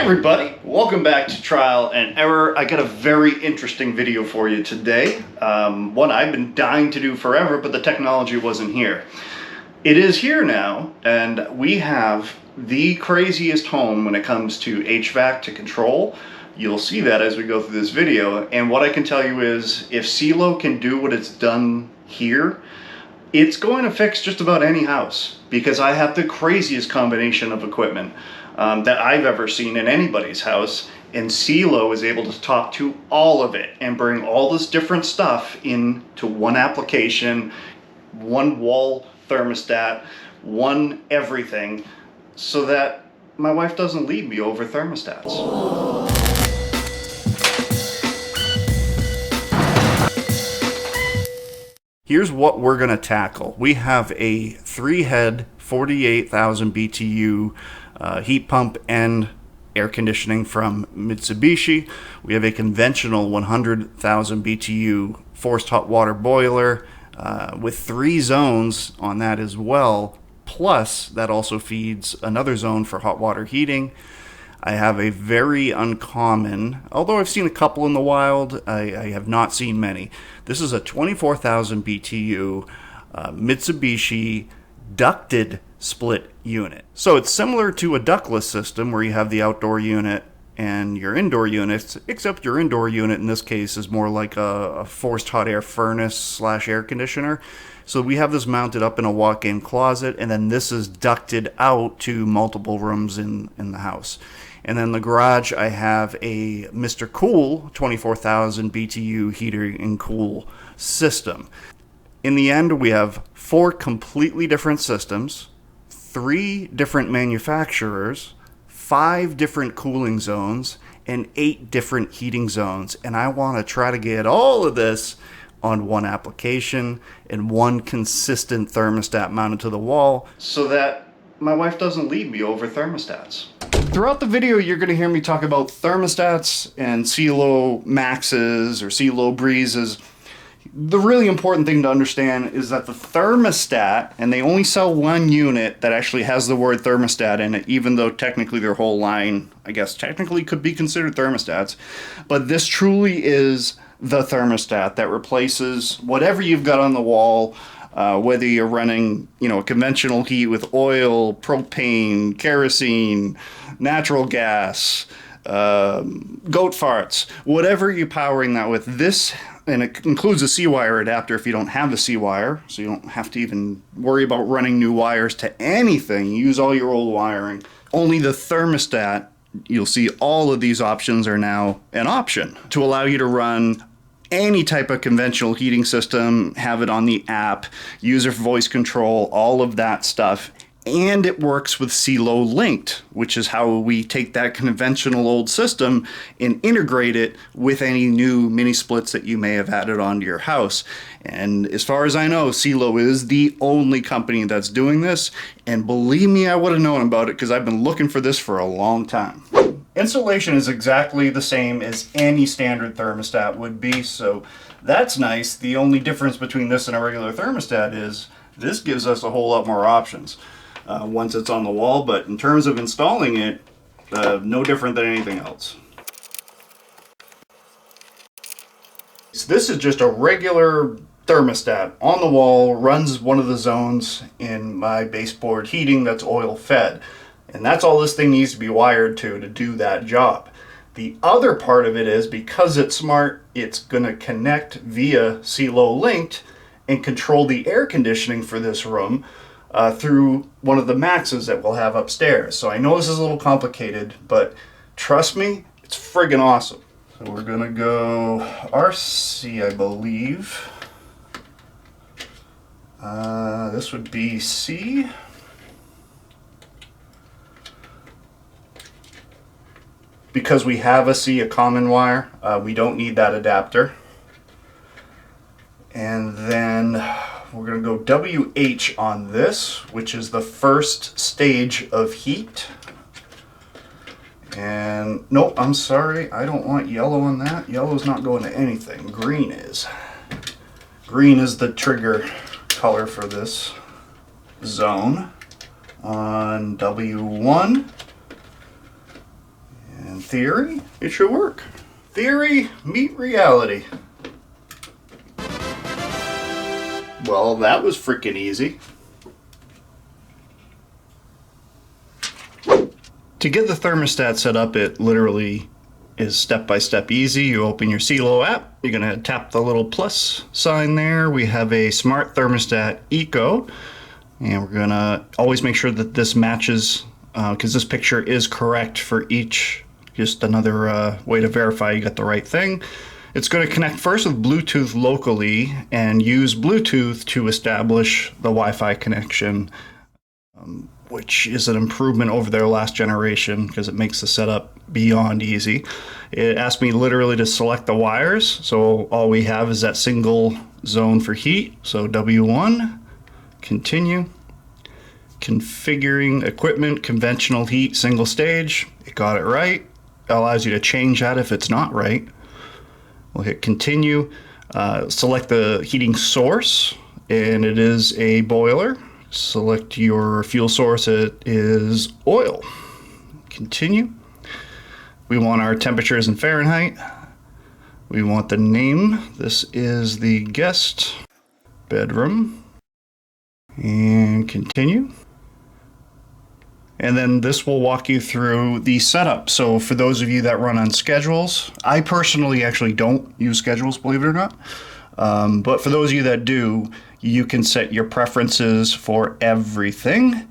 everybody, welcome back to Trial and Error. I got a very interesting video for you today. One I've been dying to do forever, but the technology wasn't here. It is here now, and we have the craziest home when it comes to HVAC to control. You'll see that as we go through this video, and what I can tell you is if Cielo can do what it's done here, it's going to fix just about any house, because I have the craziest combination of equipment that I've ever seen in anybody's house, and Cielo is able to talk to all of it and bring all this different stuff into one application, one wall thermostat, one everything, so that my wife doesn't leave me over thermostats. Here's what we're going to tackle. We have a 3-head 48,000 BTU heat pump and air conditioning from Mitsubishi. We have a conventional 100,000 BTU forced hot water boiler with 3 zones on that as well. Plus, that also feeds another zone for hot water heating. I have a very uncommon, although I've seen a couple in the wild, I have not seen many. This is a 24,000 BTU Mitsubishi ducted split unit. So it's similar to a ductless system where you have the outdoor unit and your indoor units, except your indoor unit in this case is more like a forced hot air furnace slash air conditioner. So we have this mounted up in a walk-in closet, and then this is ducted out to multiple rooms in the house. And then the garage, I have a Mr. Cool 24,000 BTU heater and cool system. In the end, we have 4 completely different systems, 3 different manufacturers, 5 different cooling zones, and 8 different heating zones. And I want to try to get all of this on one application and one consistent thermostat mounted to the wall so that my wife doesn't leave me over thermostats. Throughout the video, you're going to hear me talk about thermostats and Cielo Maxes or Cielo Breezes. The really important thing to understand is that the thermostat, and they only sell one unit that actually has the word thermostat in it, even though technically their whole line, I guess, technically could be considered thermostats. But this truly is the thermostat that replaces whatever you've got on the wall, whether you're running, conventional heat with oil, propane, kerosene, natural gas, goat farts, whatever you're powering that with. This, and it includes a C-wire adapter if you don't have the C-wire, so you don't have to even worry about running new wires to anything. You use all your old wiring. Only the thermostat, you'll see all of these options are now an option to allow you to run any type of conventional heating system, have it on the app, user voice control, all of that stuff. And it works with Cielo linked, which is how we take that conventional old system and integrate it with any new mini splits that you may have added onto your house. And as far as I know, Cielo is the only company that's doing this. And believe me, I would have known about it because I've been looking for this for a long time. Installation is exactly the same as any standard thermostat would be, so that's nice. The only difference between this and a regular thermostat is this gives us a whole lot more options once it's on the wall, but in terms of installing it, no different than anything else. So this is just a regular thermostat on the wall, runs one of the zones in my baseboard heating that's oil fed. And that's all this thing needs to be wired to do that job. The other part of it is, because it's smart, it's going to connect via Cielo linked and control the air conditioning for this room through one of the Maxes that we'll have upstairs. So I know this is a little complicated, but trust me, it's friggin' awesome. So we're going to go RC, I believe. This would be C. Because we have a common wire, we don't need that adapter. And then we're going to go WH on this, which is the first stage of heat. And nope, I'm sorry, I don't want yellow on that. Yellow's not going to anything. Green is. Green is the trigger color for this zone on W1. theory, it should work. Theory meet reality. Well, that was freaking easy. To get the thermostat set up, it literally is step-by-step easy. You open your Cielo app, you're gonna tap the little plus sign there. We have a smart thermostat eco, and we're gonna always make sure that this matches, because this picture is correct for each. Just another way to verify you got the right thing. It's going to connect first with Bluetooth locally and use Bluetooth to establish the Wi-Fi connection, which is an improvement over their last generation because it makes the setup beyond easy. It asked me literally to select the wires, so all we have is that single zone for heat. So W1, continue. Configuring equipment, conventional heat, single stage. It got it right. It allows you to change that if it's not right. We'll hit continue, select the heating source, and it is a boiler. Select your fuel source, it is oil. Continue. We want our temperatures in Fahrenheit. We want the name. This is the guest bedroom. And continue. And then this will walk you through the setup. So for those of you that run on schedules, I personally actually don't use schedules, believe it or not. But for those of you that do, you can set your preferences for everything.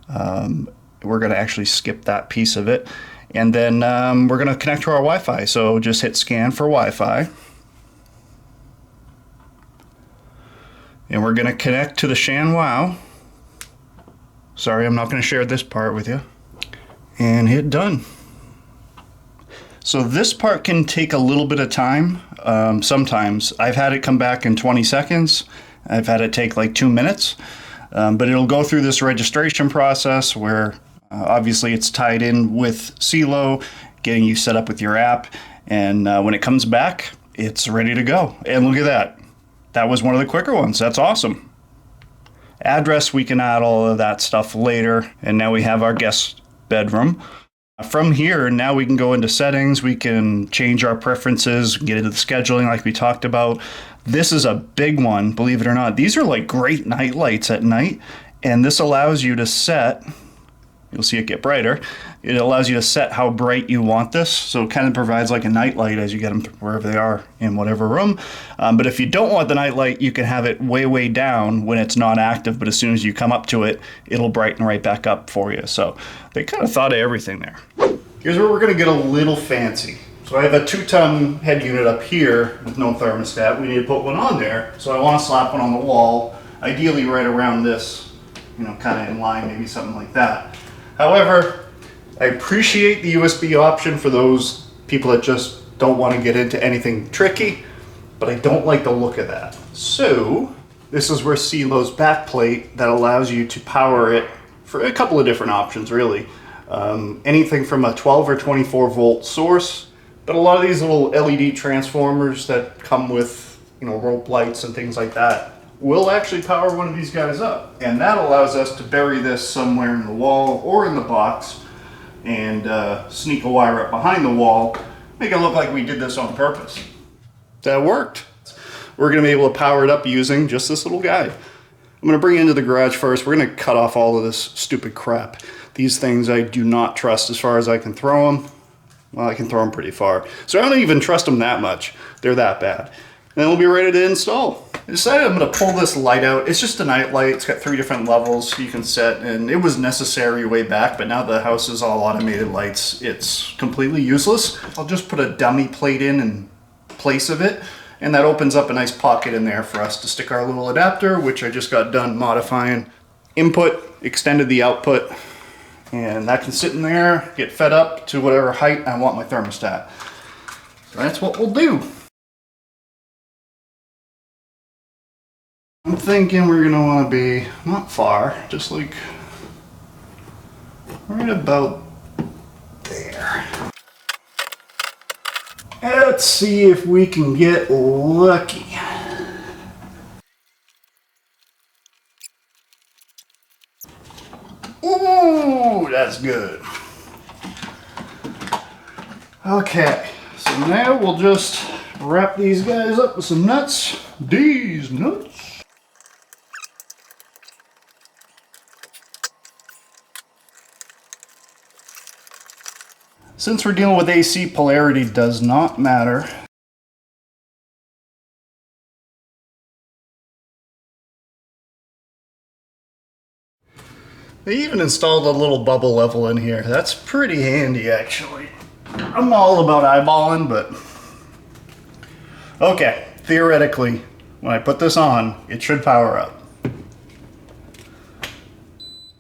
We're gonna actually skip that piece of it. And then we're gonna connect to our Wi-Fi. So just hit scan for Wi-Fi. And we're gonna connect to the ShanWow. Sorry, I'm not going to share this part with you. And hit done. So this part can take a little bit of time. Sometimes I've had it come back in 20 seconds. I've had it take like 2 minutes. But it'll go through this registration process where obviously it's tied in with Cielo, getting you set up with your app. And when it comes back, it's ready to go. And look at that. That was one of the quicker ones. That's awesome. Address, we can add all of that stuff later. And now we have our guest bedroom. From here, now we can go into settings. We can change our preferences, get into the scheduling like we talked about. This is a big one, believe it or not. These are like great night lights at night. And this allows you to set, you'll see it get brighter. It allows you to set how bright you want this. So it kind of provides like a night light as you get them wherever they are in whatever room. But if you don't want the night light, you can have it way, way down when it's not active. But as soon as you come up to it, it'll brighten right back up for you. So they kind of thought of everything there. Here's where we're gonna get a little fancy. So I have a 2-ton head unit up here with no thermostat. We need to put one on there. So I want to slap one on the wall, ideally right around this, you know, kind of in line, maybe something like that. However, I appreciate the USB option for those people that just don't want to get into anything tricky, but I don't like the look of that. So this is where Cielo's backplate that allows you to power it for a couple of different options, really. Anything from a 12 or 24 volt source, but a lot of these little LED transformers that come with, you know, rope lights and things like that will actually power one of these guys up. And that allows us to bury this somewhere in the wall or in the box and sneak a wire up behind the wall, make it look like we did this on purpose. That worked. We're gonna be able to power it up using just this little guy. I'm gonna bring it into the garage first. We're gonna cut off all of this stupid crap. These things I do not trust as far as I can throw them. Well, I can throw them pretty far. So I don't even trust them that much. They're that bad. And then we'll be ready to install. I decided I'm gonna pull this light out. It's just a night light. It's got 3 different levels you can set, and it was necessary way back, but now the house is all automated lights. It's completely useless. I'll just put a dummy plate in place of it, and that opens up a nice pocket in there for us to stick our little adapter, which I just got done modifying. Input, extended the output, and that can sit in there, get fed up to whatever height I want my thermostat. So that's what we'll do. I'm thinking we're gonna want to be not far, just like right about there. Let's see if we can get lucky. Ooh, that's good. Okay, so now we'll just wrap these guys up with some nuts. These nuts. Since we're dealing with AC, polarity does not matter. They even installed a little bubble level in here. That's pretty handy, actually. I'm all about eyeballing, but... Okay, theoretically, when I put this on, it should power up.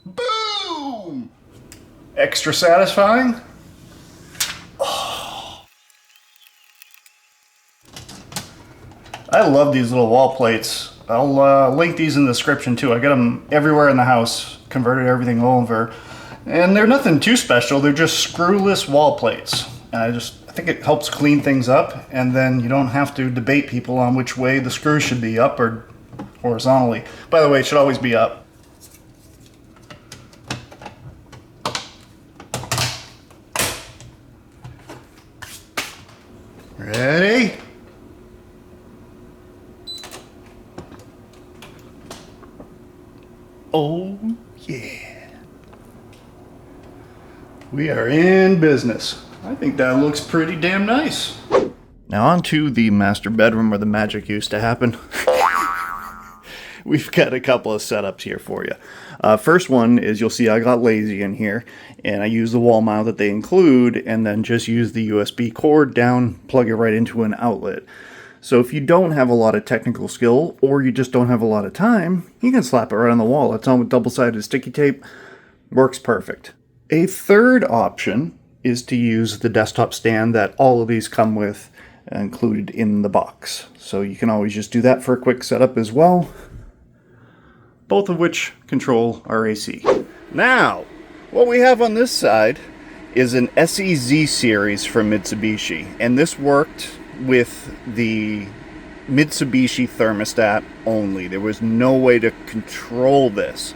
Boom! Extra satisfying? Oh. I love these little wall plates. I'll link these in the description too. I got them everywhere in the house, converted everything over. And they're nothing too special, they're just screwless wall plates. And I think it helps clean things up, and then you don't have to debate people on which way the screw should be, up or horizontally. By the way, it should always be up. Ready? Oh yeah. We are in business. I think that looks pretty damn nice. Now on to the master bedroom where the magic used to happen. We've got a couple of setups here for you. First one is, you'll see I got lazy in here, and I use the wall mount that they include, and then just use the USB cord down, plug it right into an outlet. So if you don't have a lot of technical skill, or you just don't have a lot of time, you can slap it right on the wall. It's on with double-sided sticky tape. Works perfect. A third option is to use the desktop stand that all of these come with, included in the box. So you can always just do that for a quick setup as well. Both of which control our AC. Now, what we have on this side is an SEZ series from Mitsubishi, and this worked with the Mitsubishi thermostat only. There was no way to control this.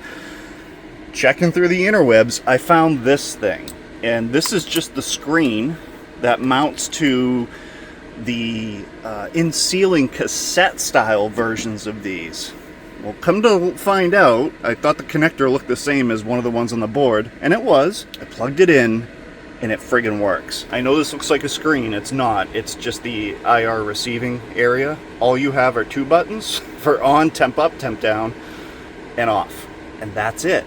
Checking through the interwebs, I found this thing, and this is just the screen that mounts to the in-ceiling cassette style versions of these. Well, come to find out, I thought the connector looked the same as one of the ones on the board, and it was. I plugged it in, and it friggin' works. I know this looks like a screen, it's not. It's just the IR receiving area. All you have are two buttons for on, temp up, temp down, and off. And that's it.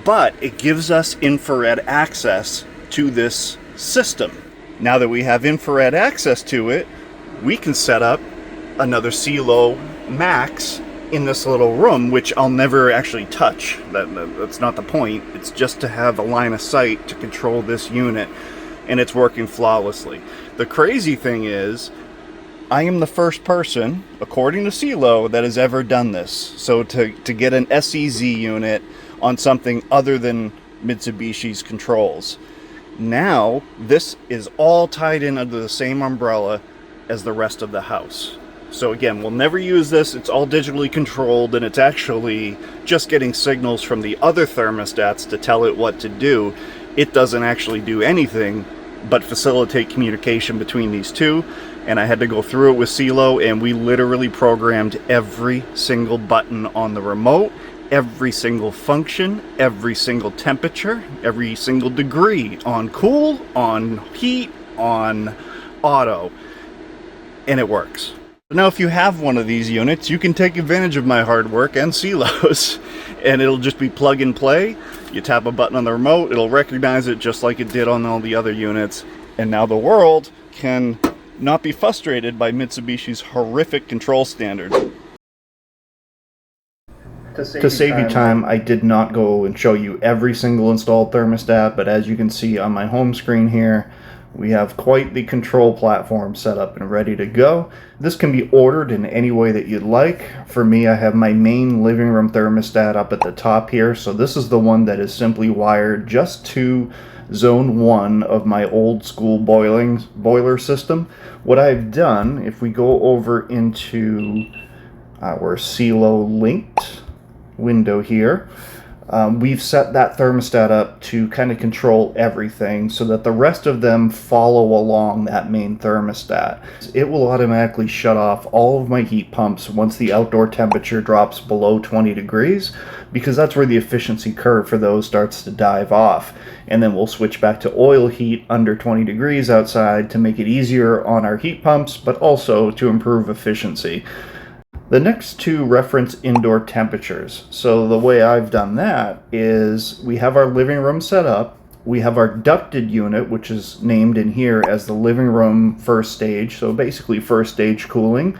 But it gives us infrared access to this system. Now that we have infrared access to it, we can set up another Cielo Max in this little room, which I'll never actually touch. That's not the point. It's just to have a line of sight to control this unit, and it's working flawlessly. The crazy thing is, I am the first person, according to Cielo, that has ever done this. So to get an SEZ unit on something other than Mitsubishi's controls. Now, this is all tied in under the same umbrella as the rest of the house. So again, we'll never use this, it's all digitally controlled, and it's actually just getting signals from the other thermostats to tell it what to do. It doesn't actually do anything but facilitate communication between these two, and I had to go through it with Cielo, and we literally programmed every single button on the remote, every single function, every single temperature, every single degree, on cool, on heat, on auto, and it works. Now if you have one of these units, you can take advantage of my hard work and Cielo's, and it'll just be plug and play. You tap a button on the remote, it'll recognize it just like it did on all the other units, and now the world can not be frustrated by Mitsubishi's horrific control standards. To save you time, I did not go and show you every single installed thermostat, but as you can see on my home screen here, we have quite the control platform set up and ready to go. This can be ordered in any way that you'd like. For me, I have my main living room thermostat up at the top here, so this is the one that is simply wired just to zone 1 of my old school boiler system. What I've done, if we go over into our Cielo linked window here, we've set that thermostat up to kind of control everything so that the rest of them follow along that main thermostat. It will automatically shut off all of my heat pumps once the outdoor temperature drops below 20 degrees, because that's where the efficiency curve for those starts to dive off. And then we'll switch back to oil heat under 20 degrees outside to make it easier on our heat pumps, but also to improve efficiency. The next two reference indoor temperatures. So the way I've done that is we have our living room set up. We have our ducted unit, which is named in here as the living room first stage. So basically first stage cooling.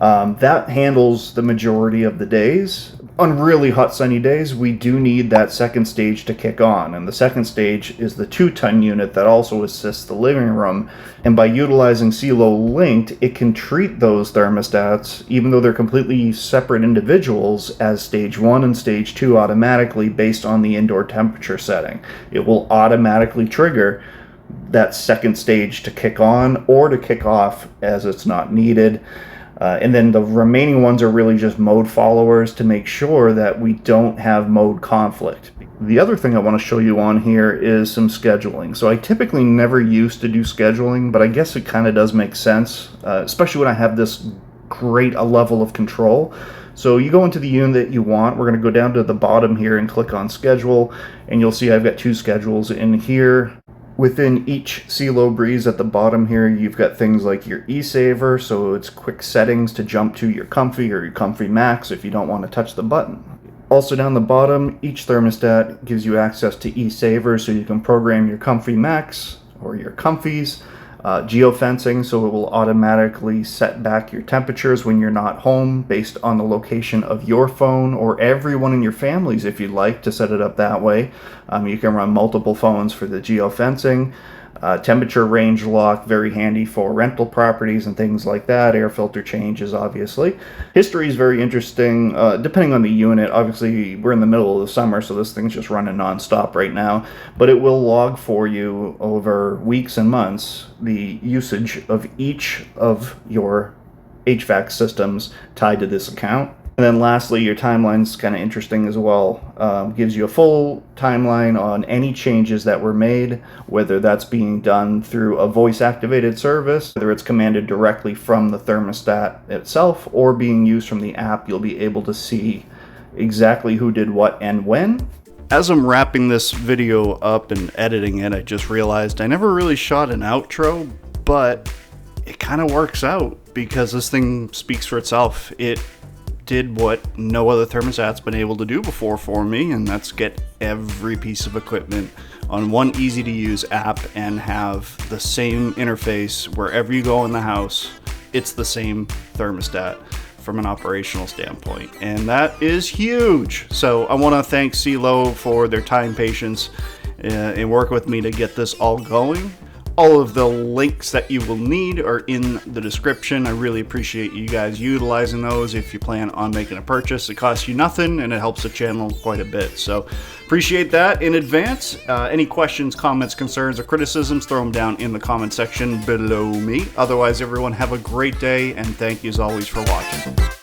That handles the majority of the days. On really hot sunny days, we do need that second stage to kick on, and the second stage is the 2-ton unit that also assists the living room. And by utilizing Cielo linked, it can treat those thermostats, even though they're completely separate individuals, as stage 1 and stage 2 automatically based on the indoor temperature setting. It will automatically trigger that second stage to kick on or to kick off as it's not needed. And then the remaining ones are really just mode followers to make sure that we don't have mode conflict. The other thing I want to show you on here is some scheduling. So I typically never used to do scheduling, but I guess it kind of does make sense, especially when I have this great a level of control. So you go into the unit that you want. We're going to go down to the bottom here and click on schedule, and you'll see I've got two schedules in here. Within each Cielo Breez at the bottom here, you've got things like your e-saver, so it's quick settings to jump to your comfy or your comfy max if you don't want to touch the button. Also down the bottom, each thermostat gives you access to e-saver, so you can program your comfy max or your comfies. Geofencing, so it will automatically set back your temperatures when you're not home based on the location of your phone, or everyone in your families if you'd like to set it up that way. You can run multiple phones for the geofencing. Temperature range lock, very handy for rental properties and things like that. Air filter changes, obviously. History is very interesting, depending on the unit. Obviously, we're in the middle of the summer, so this thing's just running non-stop right now. But it will log for you over weeks and months the usage of each of your HVAC systems tied to this account. And then lastly, your timeline's kind of interesting as well. Gives you a full timeline on any changes that were made, whether that's being done through a voice-activated service, whether it's commanded directly from the thermostat itself, or being used from the app. You'll be able to see exactly who did what and when. As I'm wrapping this video up and editing it, I just realized I never really shot an outro, but it kind of works out because this thing speaks for itself. It did what no other thermostat's been able to do before for me, and that's get every piece of equipment on one easy to use app and have the same interface wherever you go in the house. It's the same thermostat from an operational standpoint, and that is huge. So I want to thank Cielo for their time, patience, and work with me to get this all going. All of the links that you will need are in the description. I really appreciate you guys utilizing those if you plan on making a purchase. It costs you nothing and it helps the channel quite a bit. So appreciate that in advance. Any questions, comments, concerns, or criticisms, throw them down in the comment section below me. Otherwise, everyone have a great day, and thank you as always for watching.